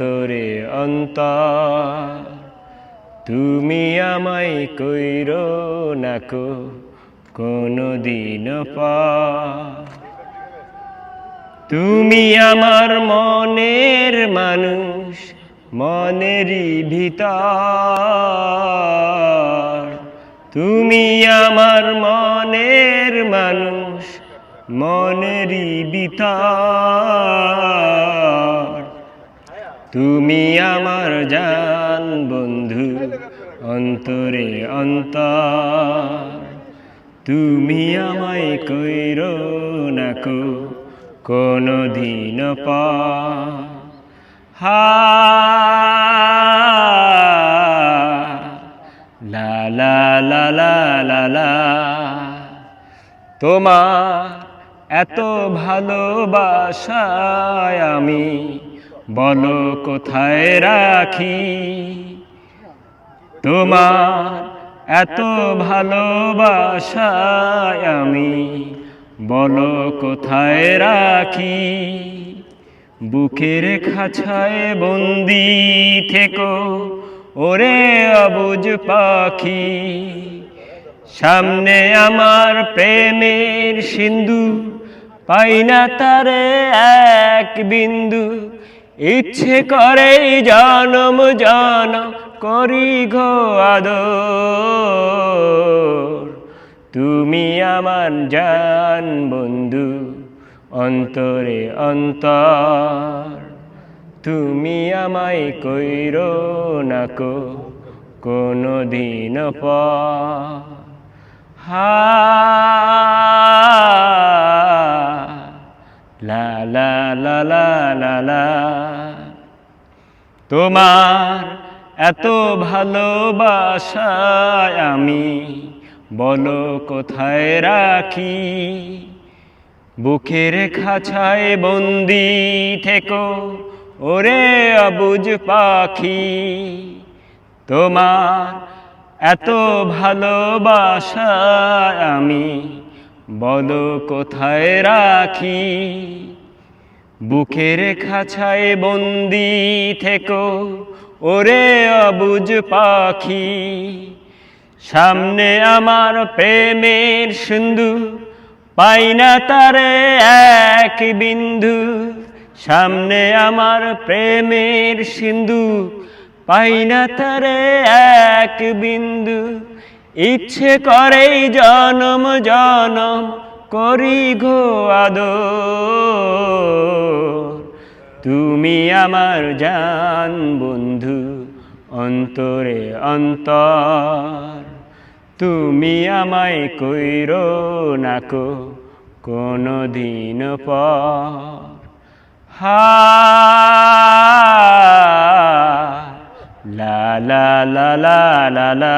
অন্তরে অন্তর তুমি আমায় কইরো নাকো কোনদিন পর। তুমি আমার মনের মানুষ, মনেরই ভিতর। তুমি আমার মনের মানুষ, মনেরই ভিতর। তুমি আমার জান বন্ধু, অন্তরে অন্তর তুমি আমায় কইরো নাকো কোনদিন পর। লা লা লা লা লা লা। তোমার এত ভালোবাসায় আমি বলো কোথায় রাখি। তোমার এত ভালোবাসায় আমি বলো কোথায় রাখি। বুকের খাঁচায় বন্দি থেকো ওরে অবুঝ পাখি। সামনে আমার প্রেমের সিন্ধু, পাই না তারে এক বিন্দু। ইচ্ছে করে জনম জনম করি গো আদর। তুমি আমার জান বন্ধু, অন্তরে অন্তর তুমি আমায় কইরো নাকো কোনদিন পর। লা লা লা লা লা লা। তোমার এত ভালোবাসায় আমি বলো কোথায় রাখি। বুকের খাঁচায় বন্দি থেকো ওরে অবুঝ পাখি। তোমার এত ভালোবাসায় আমি বলো কোথায় রাখি। বুকের খাঁচায় বন্দি থেকো ওরে অবুঝ পাখি। সামনে আমার প্রেমের সিন্ধু, পাই না তারে এক বিন্দু। সামনে আমার প্রেমের সিন্ধু, পাই না তারে এক বিন্দু। ইচ্ছে করে জনম জনম করি গো আদর। তুমি আমার জান বন্ধু, অন্তরে অন্তর তুমি আমায় কইরো নাকো কোনদিন পর। লা লা লা লা লা লা।